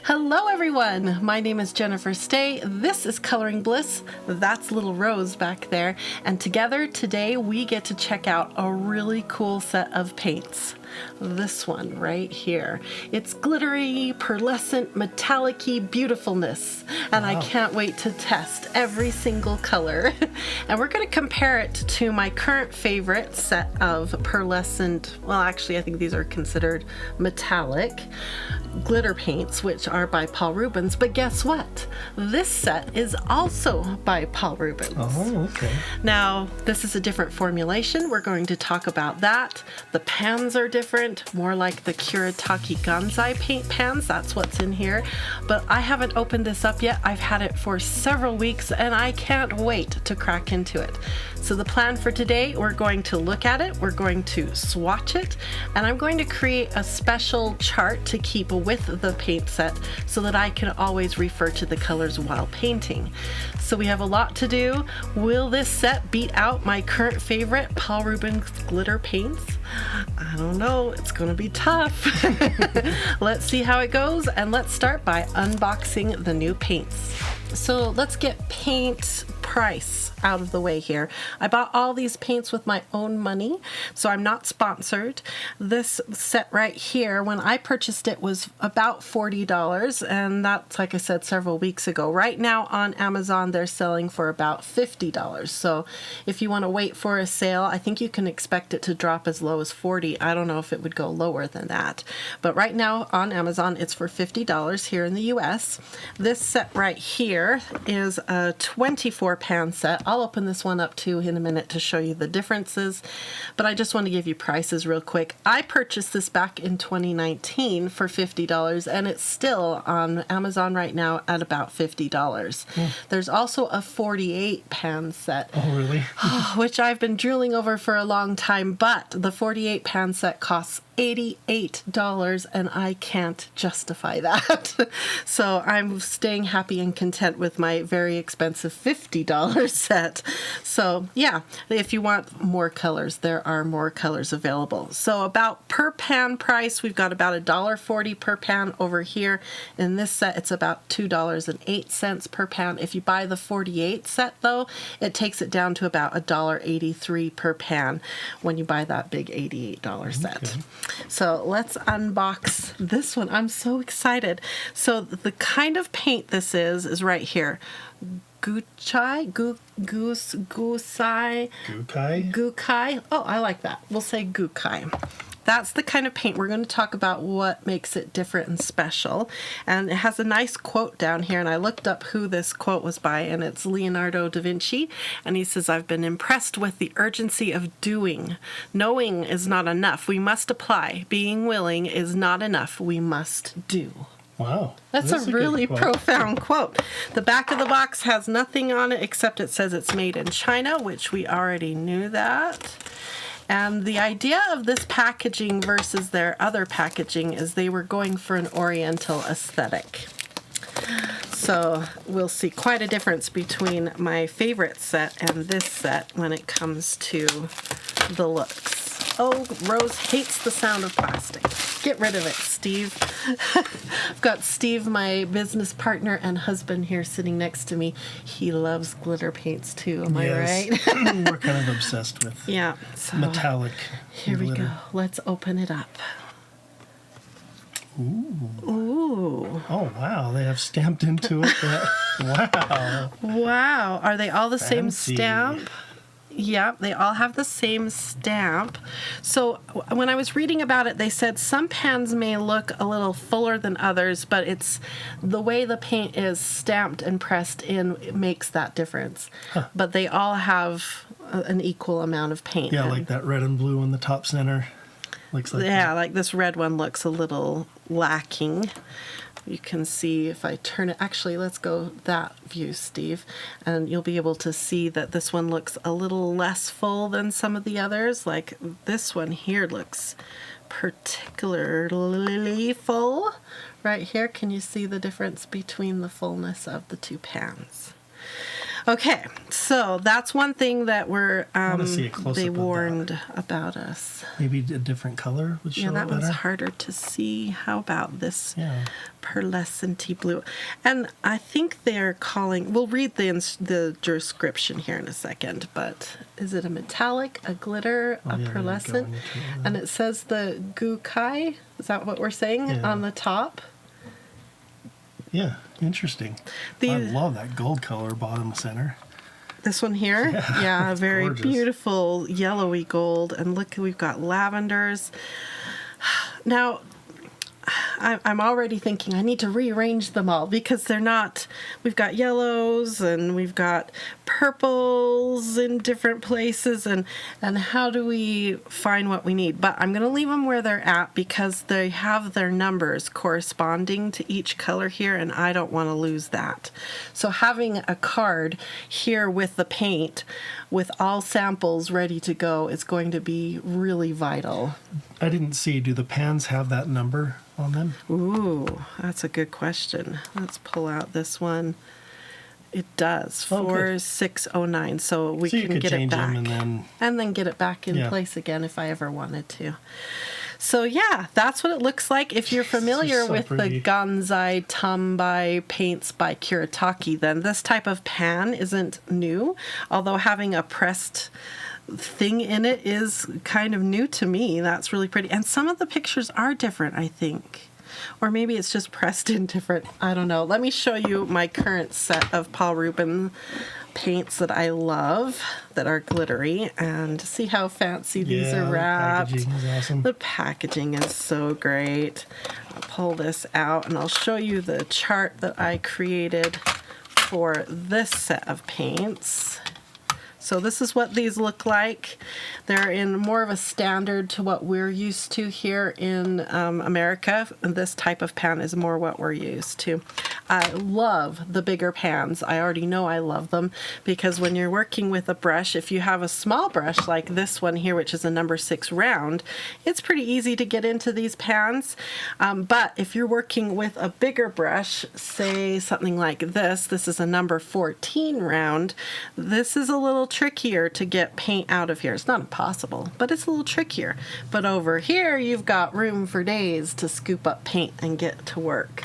Hello everyone, my name is Jennifer Stay, this is Coloring Bliss, that's little Rose back there, and together today we get to check out a really cool set of paints. This one right here. It's glittery, pearlescent, metallic-y beautifulness, and I can't wait to test every single color. And we're going to compare it to my current favorite set of pearlescent, well actually I think these are considered metallic glitter paints, which are by Paul Rubens, but guess what? This set is also by Paul Rubens. Oh, okay. Now, this is a different formulation. We're going to talk about that. The pans are different, more like the Kuretake Gansai paint pans. That's what's in here. But I haven't opened this up yet. I've had it for several weeks and I can't wait to crack into it. So the plan for today, we're going to look at it, we're going to swatch it, and I'm going to create a special chart to keep with the paint set so that I can always refer to the colors while painting. So we have a lot to do. Will this set beat out my current favorite Paul Rubens glitter paints? I don't know, it's gonna be tough. Let's see how it goes, and let's start by unboxing the new paints. So let's get paint price out of the way here. I bought all these paints with my own money, so I'm not sponsored. This set right here, when I purchased it, was about $40, and that's, like I said, several weeks ago. Right now on Amazon, they're selling for about $50. So if you want to wait for a sale, I think you can expect it to drop as low as $40. I don't know if it would go lower than that. But right now on Amazon, it's for $50 here in the US. This set right here is a 24 pan set. I'll open this one up too in a minute to show you the differences, but I just want to give you prices real quick. I purchased this back in 2019 for $50, and it's still on Amazon right now at about $50. There's also a 48 pan set. Oh, really? Which I've been drooling over for a long time, but the 48 pan set costs $88 and I can't justify that. So I'm staying happy and content with my very expensive $50 set. So yeah, if you want more colors, there are more colors available. So about per pan price, we've got about $1.40 per pan over here. In this set, it's about $2.08 per pan. If you buy the 48 set though, it takes it down to about $1.83 per pan when you buy that big $88 set. Okay. So let's unbox this one. I'm so excited. So the kind of paint this is right here. Gucai? Gucai? Oh, I like that. We'll say Gucai. That's the kind of paint we're going to talk about, what makes it different and special. And it has a nice quote down here, and I looked up who this quote was by, and it's Leonardo da Vinci. And he says, "I've been impressed with the urgency of doing. Knowing is not enough. We must apply. Being willing is not enough. We must do." Wow. That's a really profound quote. The back of the box has nothing on it except it says it's made in China, which we already knew that. And the idea of this packaging versus their other packaging is they were going for an Oriental aesthetic. So we'll see quite a difference between my favorite set and this set when it comes to the looks. Oh, Rose hates the sound of plastic. Get rid of it, Steve. I've got Steve, my business partner and husband, here sitting next to me. He loves glitter paints too, am I right? We're kind of obsessed with so metallic here we glitter. go. Let's open it up. Ooh. Ooh. Oh, wow. They have stamped into it. Wow. Wow. Are they all the same Fancy. stamp? Yeah, they all have the same stamp. So when I was reading about it, they said some pans may look a little fuller than others, but it's the way the paint is stamped and pressed in, it makes that difference. Huh. But they all have an equal amount of paint. Yeah, like that red and blue in the top center. Looks like Yeah, that. like this red one looks a little lacking. You can see if I turn it, actually let's go that view, Steve, and you'll be able to see that this one looks a little less full than some of the others. Like this one here looks particularly full. Right here, can you see the difference between the fullness of the two pans? Okay, so that's one thing that wanna see a close-up they of that. warned about us. Maybe a different color would show Yeah, it that better. one's harder to see. How about this Yeah. pearlescent blue? And I think they're calling, we'll read the description here in a second, but is it a metallic, a glitter, Oh, a yeah, there you go, pearlescent? into it. And it says the Gucai, is that what we're saying, Yeah. on the top? Yeah, interesting. The- I love that gold color bottom center. This one here? Yeah, it's very gorgeous. beautiful yellowy gold. And look, we've got lavenders. Now, I'm already thinking I need to rearrange them all because they're not, we've got yellows and we've got purples in different places, and how do we find what we need? But I'm going to leave them where they're at because they have their numbers corresponding to each color here, and I don't want to lose that. So having a card here with the paint with all samples ready to go is going to be really vital. I didn't see, do the pans have that number on them? Ooh, that's a good question. Let's pull out this one. It does, Oh, good. 4609, so we So you can could get it change back. them and then get it back in Yeah. place again if I ever wanted to. So yeah, that's what it looks like. If you're familiar so with pretty. the Gucai Tumbai paints by Kuretake, then this type of pan isn't new, although having a pressed thing in it is kind of new to me. That's really pretty. And some of the pictures are different, I think. Or maybe it's just pressed in different, I don't know. Let me show you my current set of Paul Rubens paints that I love that are glittery, and see how fancy these yeah, are the wrapped. packaging is awesome. The packaging is so great. I'll pull this out and I'll show you the chart that I created for this set of paints. So this is what these look like. They're in more of a standard to what we're used to here in America. And this type of pan is more what we're used to. I love the bigger pans. I already know I love them because when you're working with a brush, if you have a small brush like this one here, which is a number 6 round, it's pretty easy to get into these pans. But if you're working with a bigger brush, say something like this is a number 14 round, this is a little trickier to get paint out of here. It's not impossible, but it's a little trickier. But over here, you've got room for days to scoop up paint and get to work.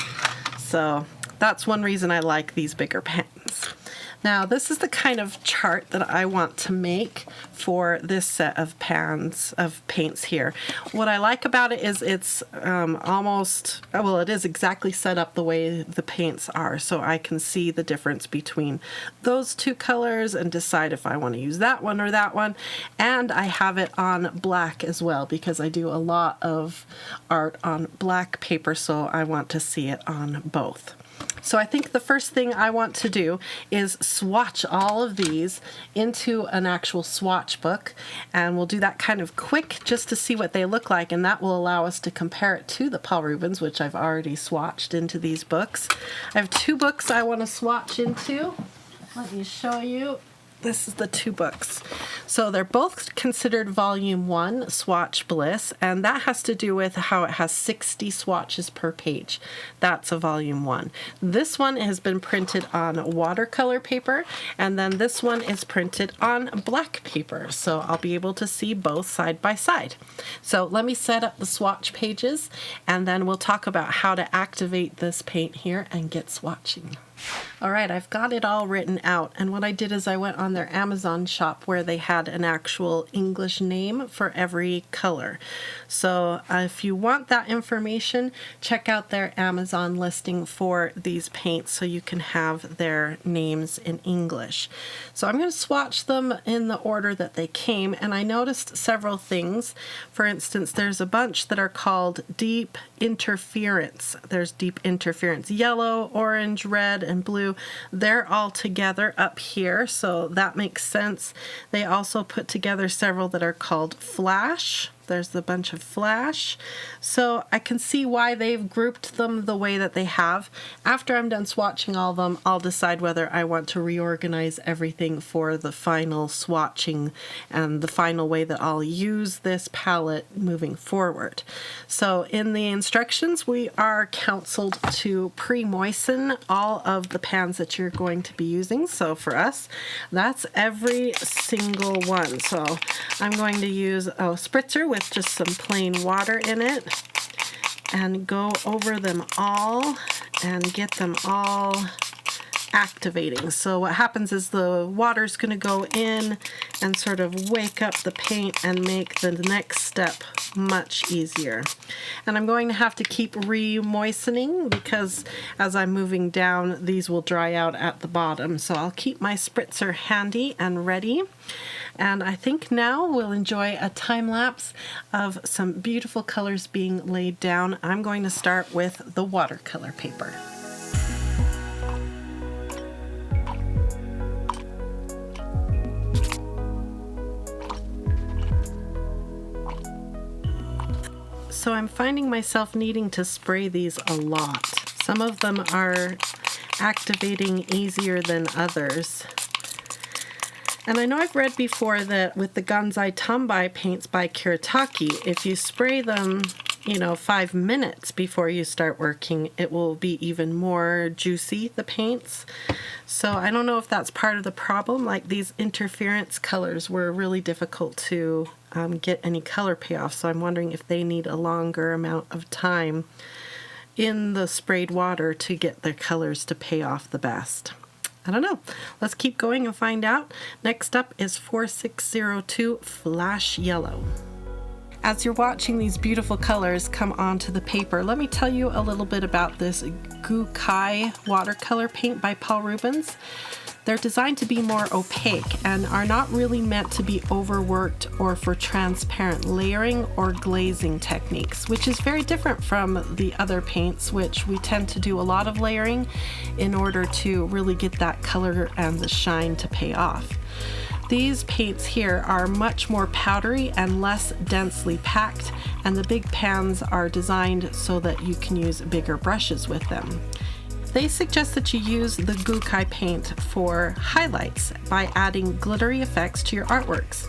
So that's one reason I like these bigger pans. Now, this is the kind of chart that I want to make for this set of pans of paints here. What I like about it is it's it is exactly set up the way the paints are, so I can see the difference between those two colors and decide if I want to use that one or that one. And I have it on black as well because I do a lot of art on black paper, so I want to see it on both. So I think the first thing I want to do is swatch all of these into an actual swatch book, and we'll do that kind of quick just to see what they look like, and that will allow us to compare it to the Paul Rubens, which I've already swatched into these books. I have 2 books I want to swatch into. Let me show you. This is the 2 books. So they're both considered volume 1 Swatch Bliss, and that has to do with how it has 60 swatches per page. That's a volume 1. This one has been printed on watercolor paper, and then this one is printed on black paper. So I'll be able to see both side by side. So let me set up the swatch pages, and then we'll talk about how to activate this paint here and get swatching. All right, I've got it all written out, and what I did is I went on their Amazon shop where they had an actual English name for every color. So if you want that information, check out their Amazon listing for these paints so you can have their names in English. So I'm going to swatch them in the order that they came, and I noticed several things. For instance, there's a bunch that are called Deep Interference. There's Deep Interference yellow, orange, red, and blue. They're all together up here, so that makes sense. They also put together several that are called Flash. There's a bunch of flash. So I can see why they've grouped them the way that they have. After I'm done swatching all of them, I'll decide whether I want to reorganize everything for the final swatching and the final way that I'll use this palette moving forward. So in the instructions, we are counseled to pre-moisten all of the pans that you're going to be using. So for us, that's every single one. So I'm going to use a spritzer with just some plain water in it and go over them all and get them all activating. So what happens is the water's going to go in and sort of wake up the paint and make the next step much easier. And I'm going to have to keep re-moistening because as I'm moving down, these will dry out at the bottom. So I'll keep my spritzer handy and ready. And I think now we'll enjoy a time lapse of some beautiful colors being laid down. I'm going to start with the watercolor paper. So I'm finding myself needing to spray these a lot. Some of them are activating easier than others. And I know I've read before that with the Gucai Tombai paints by Kuretake, if you spray them, 5 minutes before you start working, it will be even more juicy, the paints. So I don't know if that's part of the problem. Like these interference colors were really difficult to get any color payoff. So I'm wondering if they need a longer amount of time in the sprayed water to get their colors to pay off the best. I don't know. Let's keep going and find out. Next up is 4602 Flash Yellow. As you're watching these beautiful colors come onto the paper, let me tell you a little bit about this Gucai watercolor paint by Paul Rubens. They're designed to be more opaque and are not really meant to be overworked or for transparent layering or glazing techniques, which is very different from the other paints, which we tend to do a lot of layering in order to really get that color and the shine to pay off. These paints here are much more powdery and less densely packed, and the big pans are designed so that you can use bigger brushes with them. They suggest that you use the Gucai paint for highlights by adding glittery effects to your artworks.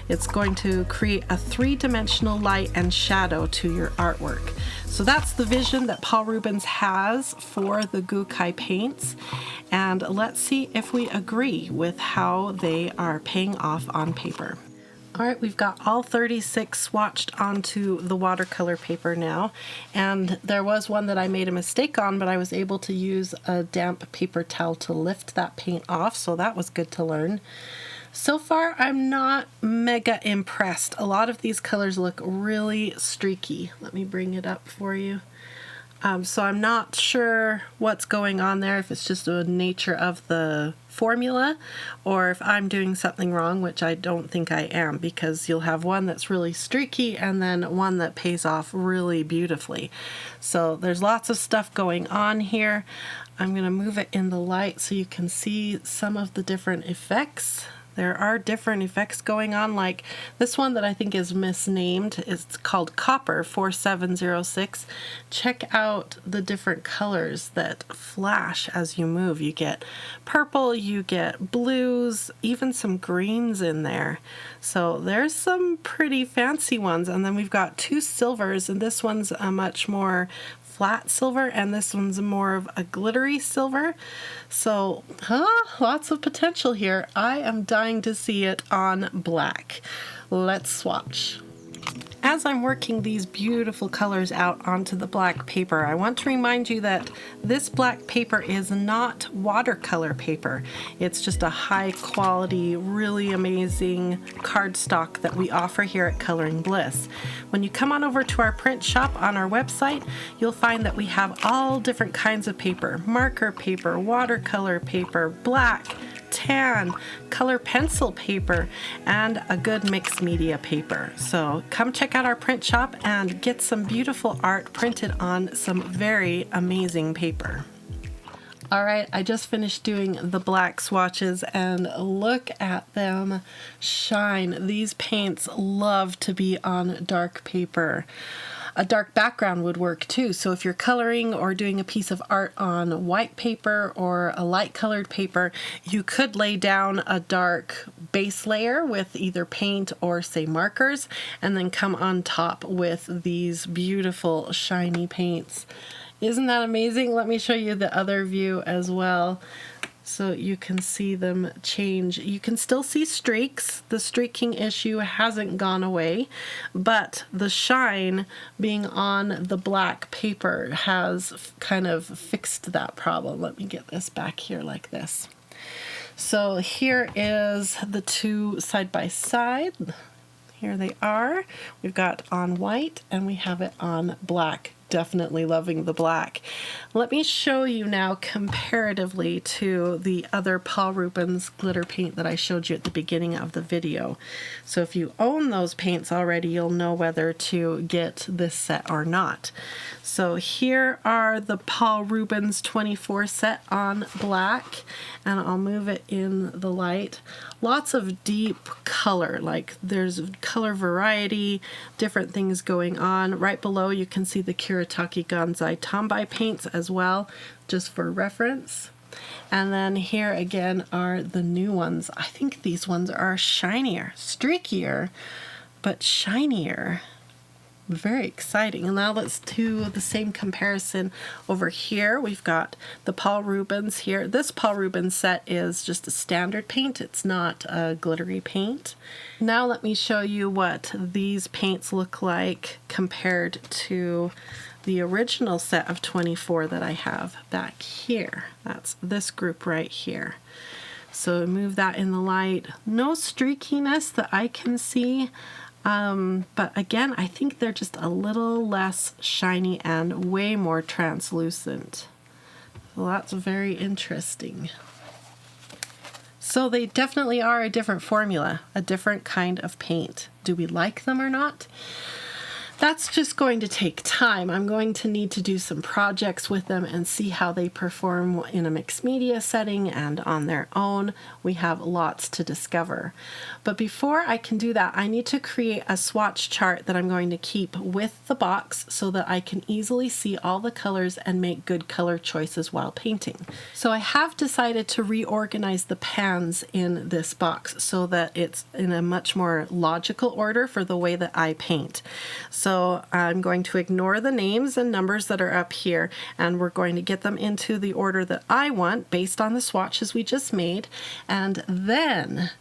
It's going to create a three-dimensional light and shadow to your artwork. So that's the vision that Paul Rubens has for the Gucai paints. And let's see if we agree with how they are paying off on paper. All right, we've got all 36 swatched onto the watercolor paper now, and there was one that I made a mistake on, but I was able to use a damp paper towel to lift that paint off, so that was good to learn. So far, I'm not mega impressed. A lot of these colors look really streaky. Let me bring it up for you. So I'm not sure what's going on there, if it's just the nature of the formula or if I'm doing something wrong, which I don't think I am, because you'll have one that's really streaky and then one that pays off really beautifully. So there's lots of stuff going on here. I'm going to move it in the light so you can see some of the different effects. There are different effects going on, like this one that I think is misnamed. It's called Copper 4706. Check out the different colors that flash as you move. You get purple, you get blues, even some greens in there. So there's some pretty fancy ones. And then we've got two silvers, and this one's a much more flat silver, and this one's more of a glittery silver. So, lots of potential here. I am dying to see it on black. Let's swatch. As I'm working these beautiful colors out onto the black paper, I want to remind you that this black paper is not watercolor paper. It's just a high quality, really amazing cardstock that we offer here at Coloring Bliss. When you come on over to our print shop on our website, you'll find that we have all different kinds of paper: marker paper, watercolor paper, black, tan, color pencil paper, and a good mixed media paper. So come check out our print shop and get some beautiful art printed on some very amazing paper. All right, I just finished doing the black swatches and look at them shine. These paints love to be on dark paper. A dark background would work too. So if you're coloring or doing a piece of art on white paper or a light colored paper, you could lay down a dark base layer with either paint or say markers, and then come on top with these beautiful shiny paints. Isn't that amazing? Let me show you the other view as well, so you can see them change. You can still see streaks. The streaking issue hasn't gone away, but the shine being on the black paper has kind of fixed that problem. Let me get this back here like this. So here is the two side by side. Here they are. We've got on white and we have it on black. Definitely loving the black. Let me show you now comparatively to the other Paul Rubens glitter paint that I showed you at the beginning of the video. So if you own those paints already, you'll know whether to get this set or not. So here are the Paul Rubens 24 set on black, and I'll move it in the light. Lots of deep color, like there's color variety, different things going on. Right below you can see the Kuretake Gansai Tombai paints as well, just for reference. And then here again are the new ones. I think these ones are shinier, streakier, but shinier. Very exciting. And now let's do the same comparison over here. We've got the Paul Rubens here. This Paul Rubens set is just a standard paint. It's not a glittery paint. Now let me show you what these paints look like compared to the original set of 24 that I have back here. That's this group right here. So move that in the light. No streakiness that I can see. But again, I think they're just a little less shiny and way more translucent. So that's very interesting. So they definitely are a different formula, a different kind of paint. Do we like them or not? That's just going to take time. I'm going to need to do some projects with them and see how they perform in a mixed media setting and on their own. We have lots to discover. But before I can do that, I need to create a swatch chart that I'm going to keep with the box so that I can easily see all the colors and make good color choices while painting. So I have decided to reorganize the pans in this box so that it's in a much more logical order for the way that I paint. So I'm going to ignore the names and numbers that are up here, and we're going to get them into the order that I want based on the swatches we just made, and then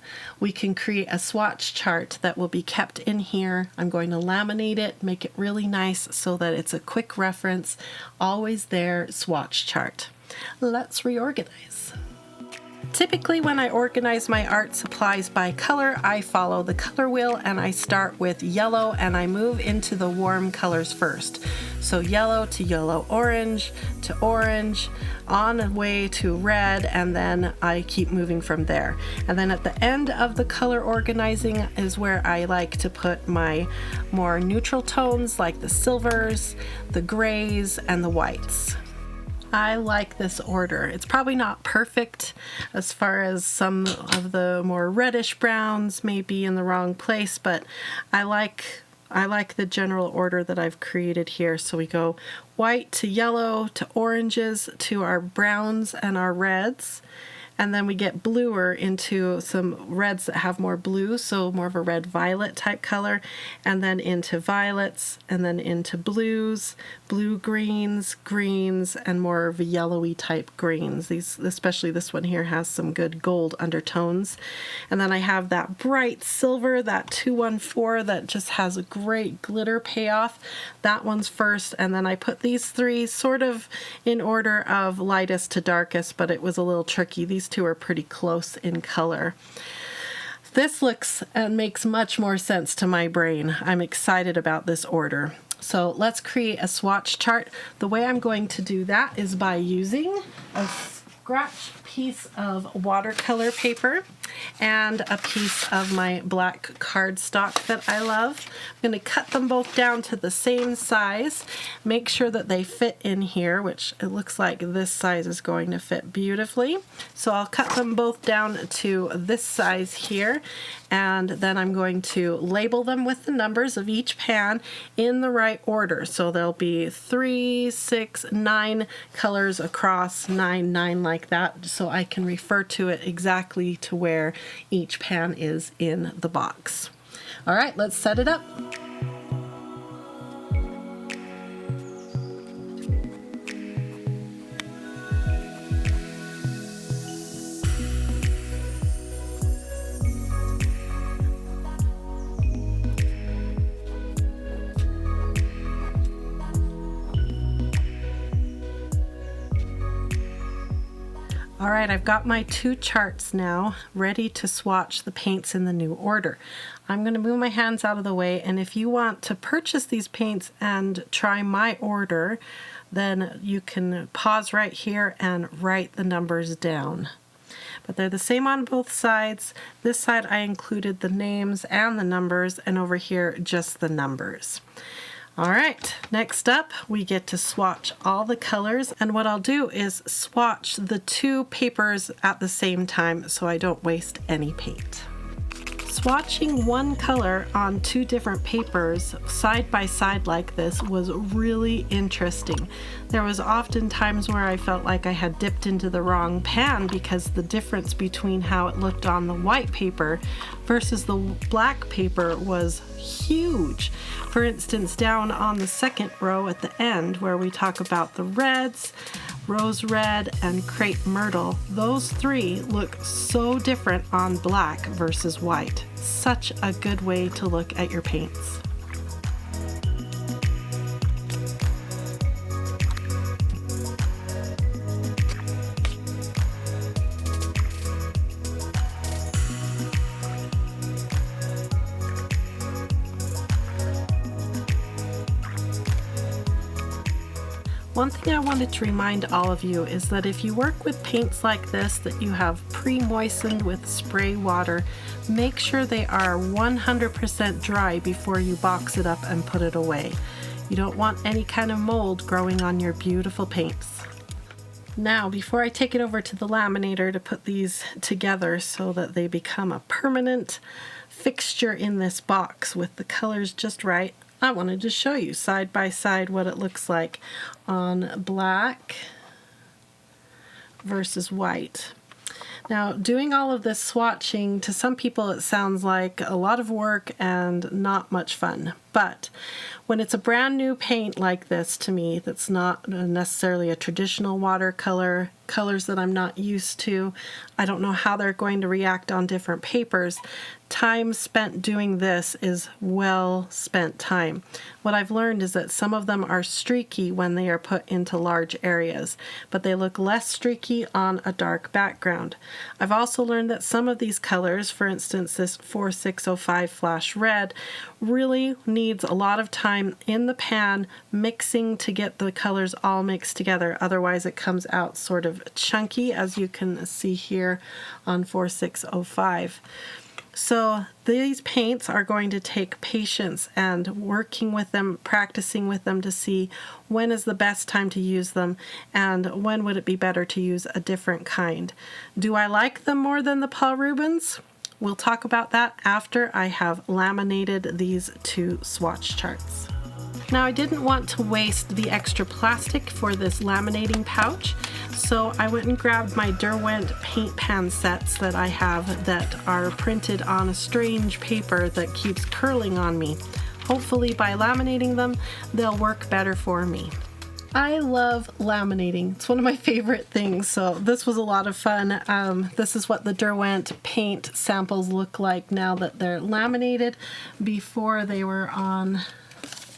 we can create a swatch chart that will be kept in here. I'm going to laminate it, make it really nice so that it's a quick reference, always there, swatch chart. Let's reorganize. Typically when I organize my art supplies by color, I follow the color wheel and I start with yellow and I move into the warm colors first. So yellow to yellow orange to orange, on the way to red, and then I keep moving from there. And then at the end of the color organizing is where I like to put my more neutral tones like the silvers, the grays, and the whites. I like this order. It's probably not perfect as far as some of the more reddish browns may be in the wrong place, but I like the general order that I've created here. So we go white to yellow to oranges to our browns and our reds. And then we get bluer into some reds that have more blue, so more of a red violet type color, and then into violets, and then into blues, blue greens, greens, and more of a yellowy type greens. These, especially this one here, has some good gold undertones. And then I have that bright silver, that 214, that just has a great glitter payoff. That one's first, and then I put these three sort of in order of lightest to darkest, but it was a little tricky. These two are pretty close in color. This looks and makes much more sense to my brain. I'm excited about this order. So let's create a swatch chart. The way I'm going to do that is by using a scratch piece of watercolor paper and a piece of my black cardstock that I love. I'm going to cut them both down to the same size. Make sure that they fit in here, which it looks like this size is going to fit beautifully. So I'll cut them both down to this size here, and then I'm going to label them with the numbers of each pan in the right order. So there'll be 3, 6, 9 colors across, 9, 9 like that, so I can refer to it exactly to where each pan is in the box. All right, let's set it up. All right, I've got my 2 charts now ready to swatch the paints in the new order. I'm going to move my hands out of the way, and if you want to purchase these paints and try my order, then you can pause right here and write the numbers down. But they're the same on both sides. This side I included the names and the numbers, and over here just the numbers. All right, next up we get to swatch all the colors, and what I'll do is swatch the 2 papers at the same time so I don't waste any paint. Swatching one color on 2 different papers side by side like this was really interesting. There was often times where I felt like I had dipped into the wrong pan because the difference between how it looked on the white paper versus the black paper was huge. For instance, down on the second row at the end where we talk about the reds, rose red, and crepe myrtle, those 3 look so different on black versus white. Such a good way to look at your paints. One thing I wanted to remind all of you is that if you work with paints like this that you have pre-moistened with spray water, make sure they are 100% dry before you box it up and put it away. You don't want any kind of mold growing on your beautiful paints. Now, before I take it over to the laminator to put these together so that they become a permanent fixture in this box with the colors just right, I wanted to show you side by side what it looks like on black versus white. Now, doing all of this swatching, to some people it sounds like a lot of work and not much fun. But when it's a brand new paint like this to me, that's not necessarily a traditional watercolor, colors that I'm not used to, I don't know how they're going to react on different papers, time spent doing this is well spent time. What I've learned is that some of them are streaky when they are put into large areas, but they look less streaky on a dark background. I've also learned that some of these colors, for instance this 4605 Flash Red, really needs a lot of time in the pan mixing to get the colors all mixed together. Otherwise it comes out sort of chunky, as you can see here on 4605. So these paints are going to take patience and working with them, practicing with them to see when is the best time to use them and when would it be better to use a different kind. Do I like them more than the Paul Rubens? We'll talk about that after I have laminated these 2 swatch charts. Now, I didn't want to waste the extra plastic for this laminating pouch, so I went and grabbed my Derwent paint pan sets that I have that are printed on a strange paper that keeps curling on me. Hopefully by laminating them, they'll work better for me. I love laminating. It's one of my favorite things, so this was a lot of fun. This is what the Derwent paint samples look like now that they're laminated. Before they were on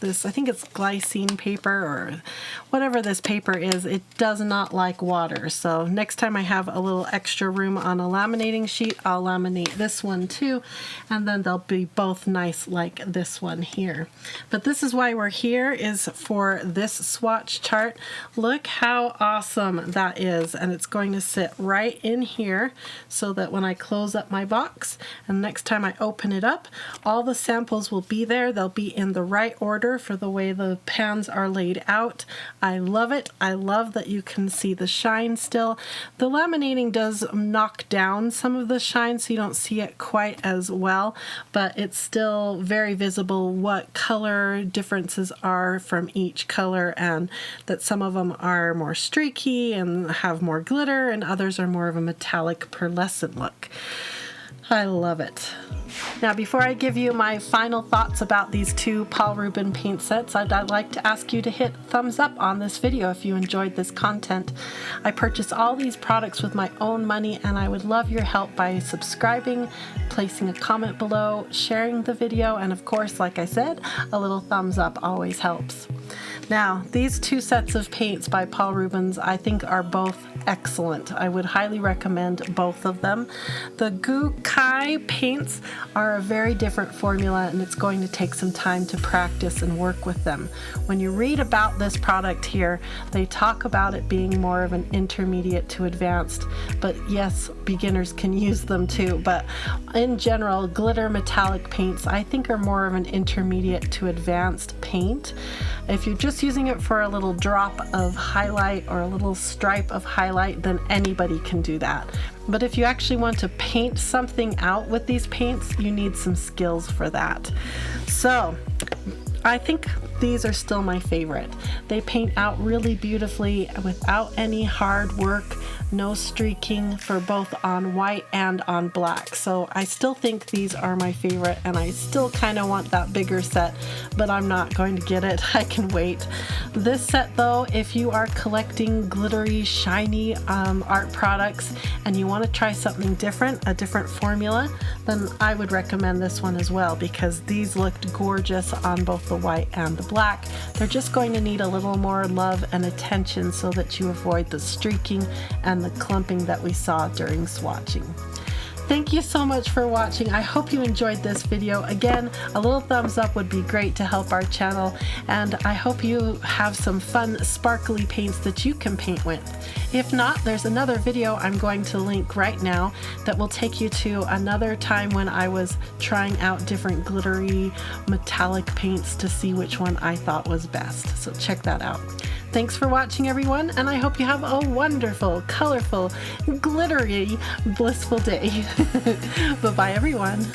this, I think it's glycine paper or whatever this paper is. It does not like water. So next time I have a little extra room on a laminating sheet, I'll laminate this one too, and then they'll be both nice like this one here. But this is why we're here, is for this swatch chart. Look how awesome that is, and it's going to sit right in here so that when I close up my box and next time I open it up, all the samples will be there. They'll be in the right order for the way the pans are laid out. I love it. I love that you can see the shine still. The laminating does knock down some of the shine so you don't see it quite as well, but it's still very visible what color differences are from each color, and that some of them are more streaky and have more glitter and others are more of a metallic pearlescent look. I love it. Now, before I give you my final thoughts about these two Paul Rubens paint sets, I'd like to ask you to hit thumbs up on this video if you enjoyed this content. I purchase all these products with my own money, and I would love your help by subscribing, placing a comment below, sharing the video, and of course, like I said, a little thumbs up always helps. Now, these two sets of paints by Paul Rubens I think are both excellent. I would highly recommend both of them. The Gucai paints are a very different formula, and it's going to take some time to practice and work with them. When you read about this product here, they talk about it being more of an intermediate to advanced, but yes, beginners can use them too. But in general, glitter metallic paints I think are more of an intermediate to advanced paint. If you're just using it for a little drop of highlight or a little stripe of highlight, then anybody can do that. But if you actually want to paint something out with these paints, you need some skills for that. So I think these are still my favorite. They paint out really beautifully without any hard work, no streaking for both on white and on black. So I still think these are my favorite, and I still kind of want that bigger set, but I'm not going to get it. I can wait. This set though, if you are collecting glittery, shiny art products and you want to try something different, a different formula, then I would recommend this one as well, because these looked gorgeous on both the white and the black. They're just going to need a little more love and attention so that you avoid the streaking and the clumping that we saw during swatching. Thank you so much for watching. I hope you enjoyed this video. Again, a little thumbs up would be great to help our channel, and I hope you have some fun sparkly paints that you can paint with. If not, there's another video I'm going to link right now that will take you to another time when I was trying out different glittery metallic paints to see which one I thought was best. So check that out. Thanks for watching, everyone, and I hope you have a wonderful, colorful, glittery, blissful day. Bye-bye, everyone.